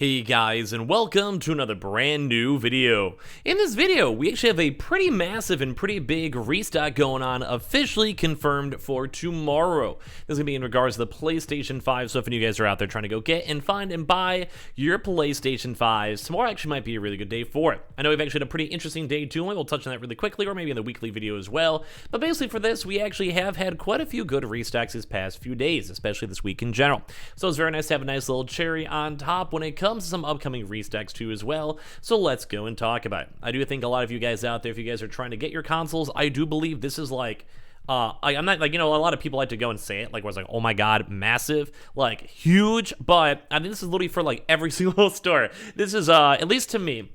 Hey guys, and welcome to another brand new video. In this video, we actually have a pretty massive and pretty big restock going on, officially confirmed for tomorrow. This is going to be in regards to the PlayStation 5, so if any of you guys are out there trying to go get and find and buy your PlayStation 5s, tomorrow actually might be a really good day for it. I know we've actually had a pretty interesting day too, and we'll touch on that really quickly, or maybe in the weekly video as well. But basically for this, we actually have had quite a few good restocks these past few days, especially this week in general. So it's very nice to have a nice little cherry on top when it comes to some upcoming restocks too as well, so let's go and talk about it. I do think a lot of you guys out there, if you guys are trying to get your consoles, I do believe this is like I'm not like, a lot of people like to go and say it like where it's like, oh my god, massive, like huge, but I think this is literally for like every single store. This is at least to me,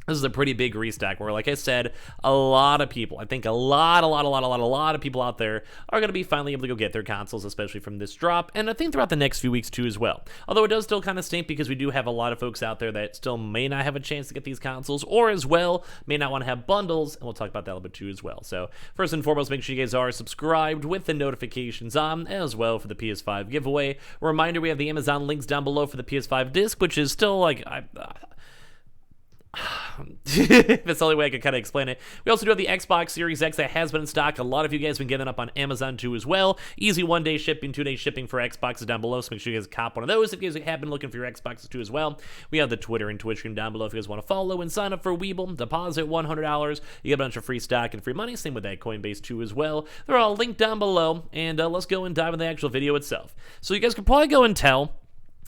this is a pretty big restock where, like I said, a lot of people, I think a lot of people out there are going to be finally able to go get their consoles, especially from this drop, and I think throughout the next few weeks too as well. Although it does still kind of stink because we do have a lot of folks out there that still may not have a chance to get these consoles, or as well, may not want to have bundles, and we'll talk about that a little bit too as well. So first and foremost, make sure you guys are subscribed with the notifications on as well for the PS5 giveaway. A reminder, we have the Amazon links down below for the PS5 disc, which is still like... that's the only way I could kind of explain it. We also do have the Xbox Series X that has been in stock. A lot of you guys have been getting up on Amazon too as well. Easy 1-day shipping, 2-day shipping for Xboxes down below, so make sure you guys cop one of those if you guys have been looking for your Xboxes too as well. We have the Twitter and Twitch stream down below if you guys want to follow and sign up for Weeble. Deposit $100. You get a bunch of free stock and free money. Same with that Coinbase too as well. They're all linked down below, and let's go and dive into the actual video itself. So you guys could probably go and tell,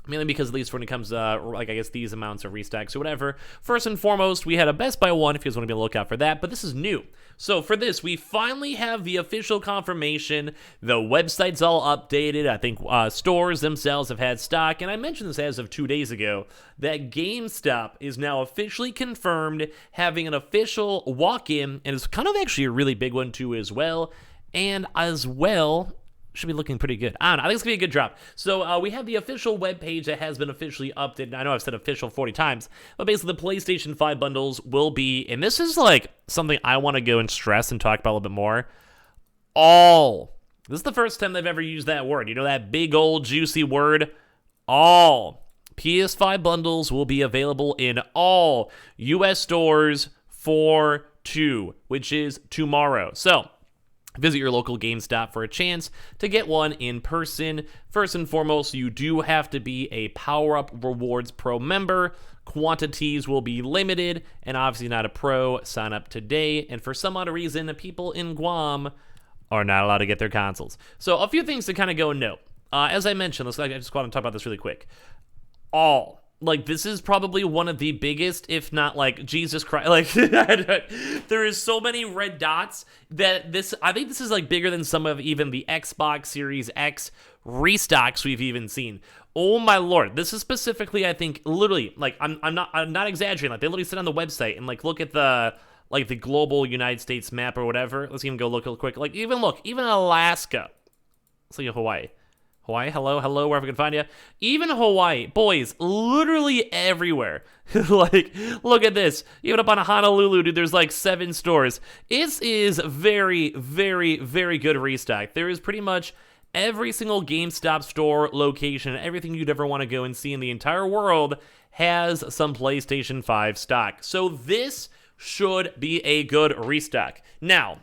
mainly because at least when it comes to, like, I guess these amounts of restocks or whatever. First and foremost, we had a Best Buy one, if you guys want to be on the lookout for that, but this is new. So for this, we finally have the official confirmation. The website's all updated. I think stores themselves have had stock, and I mentioned this as of 2 days ago, that GameStop is now officially confirmed having an official walk-in, and it's kind of actually a really big one too as well, and as well... should be looking pretty good. I don't know. I think it's going to be a good drop. So we have the official webpage that has been officially updated. I know I've said official 40 times, but basically the PlayStation 5 bundles will be, and this is like something I want to go and stress and talk about a little bit more, all. This is the first time they've ever used that word. You know, that big old juicy word, all. PS5 bundles will be available in all US stores for two, which is tomorrow. So visit your local GameStop for a chance to get one in person. First and foremost, you do have to be a PowerUp Rewards Pro member. Quantities will be limited, and obviously not a pro. Sign up today. And for some odd reason, people in Guam are not allowed to get their consoles. So a few things to kind of go and note. As I mentioned, I just want to talk about this really quick. All. Like, this is probably one of the biggest, if not, like, Jesus Christ, like, there is so many red dots that I think this is, like, bigger than some of even the Xbox Series X restocks we've even seen. Oh, my Lord. This is specifically, I think, literally, like, I'm not exaggerating. Like, they literally sit on the website and, like, look at the global United States map or whatever. Let's even go look real quick. Like, even Alaska. Let's look at Hawaii. Hawaii, hello, wherever I can find you. Even Hawaii, boys, literally everywhere. Like, look at this. Even up on Honolulu, dude, there's like 7 stores. It is very, very, very good restock. There is pretty much every single GameStop store location, everything you'd ever want to go and see in the entire world has some PlayStation 5 stock. So this should be a good restock. Now,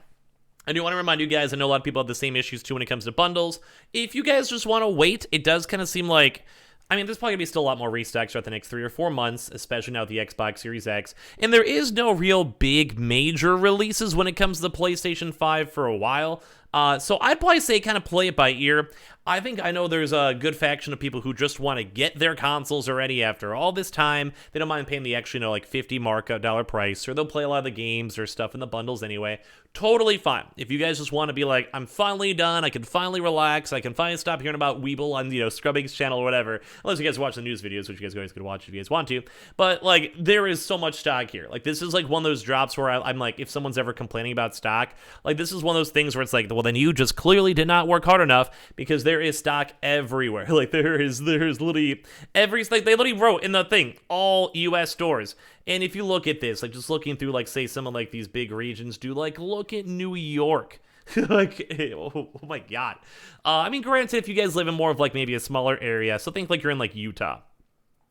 I do want to remind you guys, I know a lot of people have the same issues too when it comes to bundles. If you guys just want to wait, it does kind of seem like, I mean, there's probably going to be still a lot more restocks throughout the next 3 or 4 months, especially now with the Xbox Series X. And there is no real big major releases when it comes to the PlayStation 5 for a while. So I'd probably say kind of play it by ear. I know there's a good faction of people who just want to get their consoles already after all this time. They don't mind paying the extra, like $50 dollar price, or they'll play a lot of the games or stuff in the bundles anyway. Totally fine. If you guys just want to be like, I'm finally done, I can finally relax, I can finally stop hearing about Weeble on, Scrubbing's channel or whatever, unless you guys watch the news videos, which you guys always could watch if you guys want to. But, like, there is so much stock here. Like, this is, like, one of those drops where I'm like, if someone's ever complaining about stock, like, this is one of those things where it's like, well, then you just clearly did not work hard enough, because there is stock everywhere. Like, there's literally every, like, they literally wrote in the thing, all US stores. And if you look at this, like, just looking through, like, say, some of, like, these big regions, like, look at New York. Like, oh my god. I mean, granted, if you guys live in more of, like, maybe a smaller area, so think, like, you're in, like, Utah.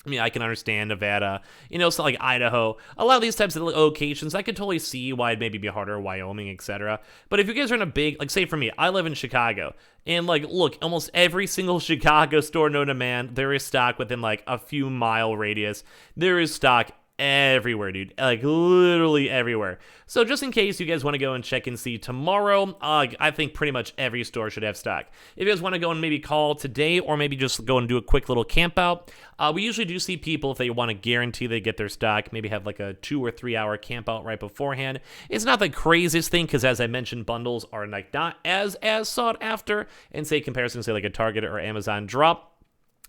I mean, I can understand Nevada, so like Idaho, a lot of these types of locations, I could totally see why it'd maybe be harder, Wyoming, etc. But if you guys are in a big, like, say for me, I live in Chicago, and like, look, almost every single Chicago store known to man, there is stock within like a few mile radius. There is stock everywhere, dude. Like, literally everywhere. So just in case you guys want to go and check and see tomorrow, I think pretty much every store should have stock. If you guys want to go and maybe call today, or maybe just go and do a quick little camp out, we usually do see people, if they want to guarantee they get their stock, maybe have like a 2 or 3 hour camp out right beforehand. It's not the craziest thing, because as I mentioned, bundles are like not as sought after, and say comparison to say like a Target or Amazon drop.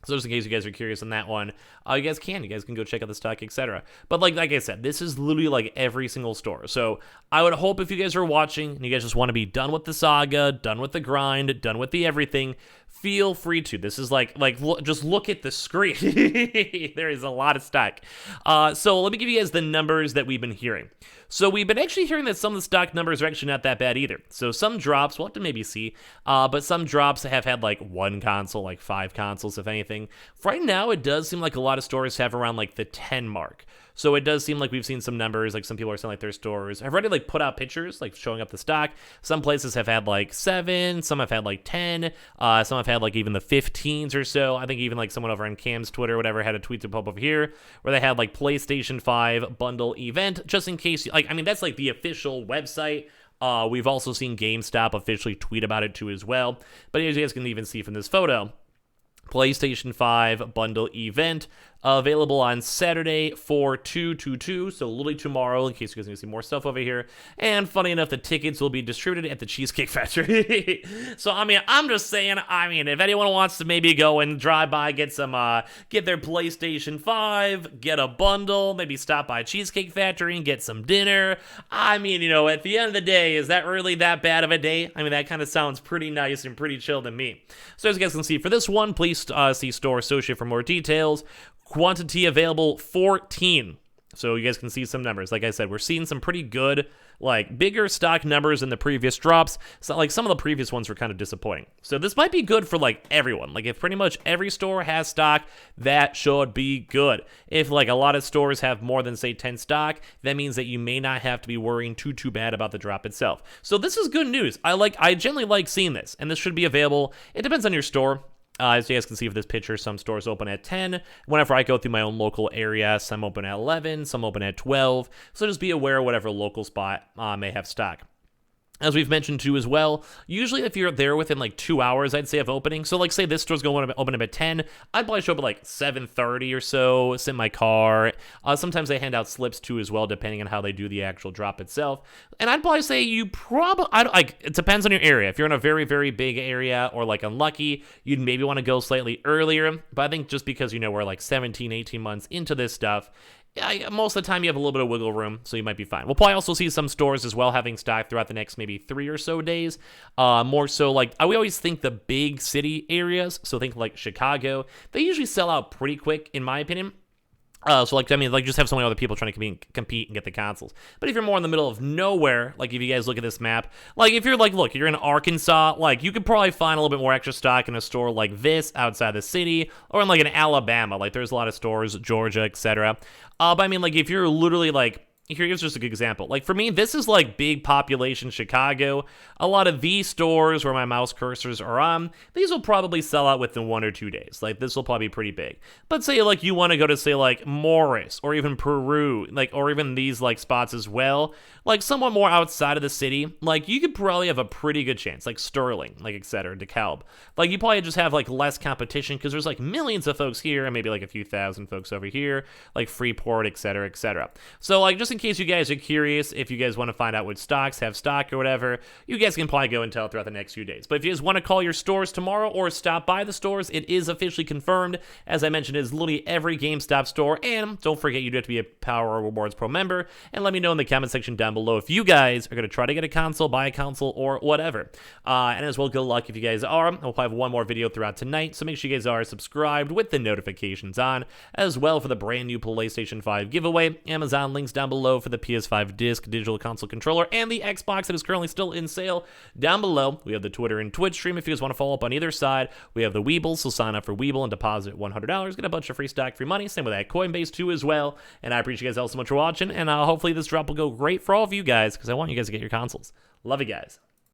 So just in case you guys are curious on that one, you guys can go check out the stock, etc. But like I said, this is literally like every single store. So I would hope if you guys are watching and you guys just want to be done with the saga, done with the grind, done with the everything, feel free to. This is just look at the screen. There is a lot of stock. So let me give you guys the numbers that we've been hearing. So we've been actually hearing that some of the stock numbers are actually not that bad either. So some drops, we'll have to maybe see, but some drops have had like 1 console, like 5 consoles, if anything. For right now, it does seem like a lot of stores have around like the 10 mark. So it does seem like we've seen some numbers, like some people are saying like their stores have already like put out pictures, like showing up the stock. Some places have had like 7, some have had like 10, some have had like even the 15s or so. I think even like someone over on Cam's Twitter or whatever had a tweet to pop over here where they had like PlayStation 5 bundle event, just in case, that's like the official website. We've also seen GameStop officially tweet about it too as well. But as you guys can even see from this photo, PlayStation 5 bundle event available on Saturday, 4/2/22, so literally tomorrow, in case you guys need to see more stuff over here. And funny enough, the tickets will be distributed at the Cheesecake Factory. So, I'm just saying, if anyone wants to maybe go and drive by, get their PlayStation 5, get a bundle, maybe stop by Cheesecake Factory and get some dinner. At the end of the day, is that really that bad of a day? That kind of sounds pretty nice and pretty chill to me. So as you guys can see, for this one, please see store associate for more details. Quantity available 14. So you guys can see some numbers. Like I said, we're seeing some pretty good, like bigger stock numbers than the previous drops. So like some of the previous ones were kind of disappointing. So this might be good for like everyone. Like if pretty much every store has stock, that should be good. If like a lot of stores have more than say 10 stock, that means that you may not have to be worrying too bad about the drop itself. So this is good news. I generally like seeing this, and this should be available. It depends on your store. As you guys can see with this picture, some stores open at 10. Whenever I go through my own local area, some open at 11, some open at 12. So just be aware of whatever local spot may have stock. As we've mentioned too as well, usually if you're there within like 2 hours, I'd say, of opening. So like say this store's going to open up at 10, I'd probably show up at like 7:30 or so, sit in my car. Sometimes they hand out slips too as well, depending on how they do the actual drop itself. And I'd probably say it depends on your area. If you're in a very, very big area or like unlucky, you'd maybe want to go slightly earlier. But I think just because, we're like 17, 18 months into this stuff, most of the time you have a little bit of wiggle room, so you might be fine. We'll probably also see some stores as well having stock throughout the next maybe 3 or so days. More so like, we always think the big city areas, so think like Chicago, they usually sell out pretty quick, in my opinion. Just have so many other people trying to compete and get the consoles. But if you're more in the middle of nowhere, like if you guys look at this map, like if you're like, look, you're in Arkansas, like you could probably find a little bit more extra stock in a store like this outside the city, or in like in Alabama, like there's a lot of stores, Georgia, etc. But if you're literally like, here's just a good example. Like for me, this is like big population Chicago. A lot of these stores where my mouse cursors are on, these will probably sell out within 1 or 2 days. Like this will probably be pretty big. But say like you want to go to say like Morris or even Peru, like, or even these like spots as well, like somewhat more outside of the city, like you could probably have a pretty good chance, like Sterling, like etc., DeKalb. Like you probably just have like less competition because there's like millions of folks here and maybe like a few thousand folks over here, like Freeport, etc., etc. So like just in case you guys are curious, if you guys want to find out which stocks have stock or whatever, you guys can probably go and tell throughout the next few days. But if you guys want to call your stores tomorrow or stop by the stores, it is officially confirmed. As I mentioned, it is literally every GameStop store. And don't forget, you do have to be a Power Rewards Pro member. And let me know in the comment section down below if you guys are going to try to get a console, buy a console, or whatever. And as well, good luck if you guys are. I'll probably have one more video throughout tonight, so make sure you guys are subscribed with the notifications on. As well, for the brand new PlayStation 5 giveaway, Amazon links down below. below for the PS5 disc digital console controller and the Xbox that is currently still in sale. Down below, we have the Twitter and Twitch stream if you guys want to follow up on either side. We have the Weeble, so sign up for Weeble and deposit $100. Get a bunch of free stock, free money. Same with that Coinbase too as well. And I appreciate you guys all so much for watching, and hopefully this drop will go great for all of you guys because I want you guys to get your consoles. Love you guys.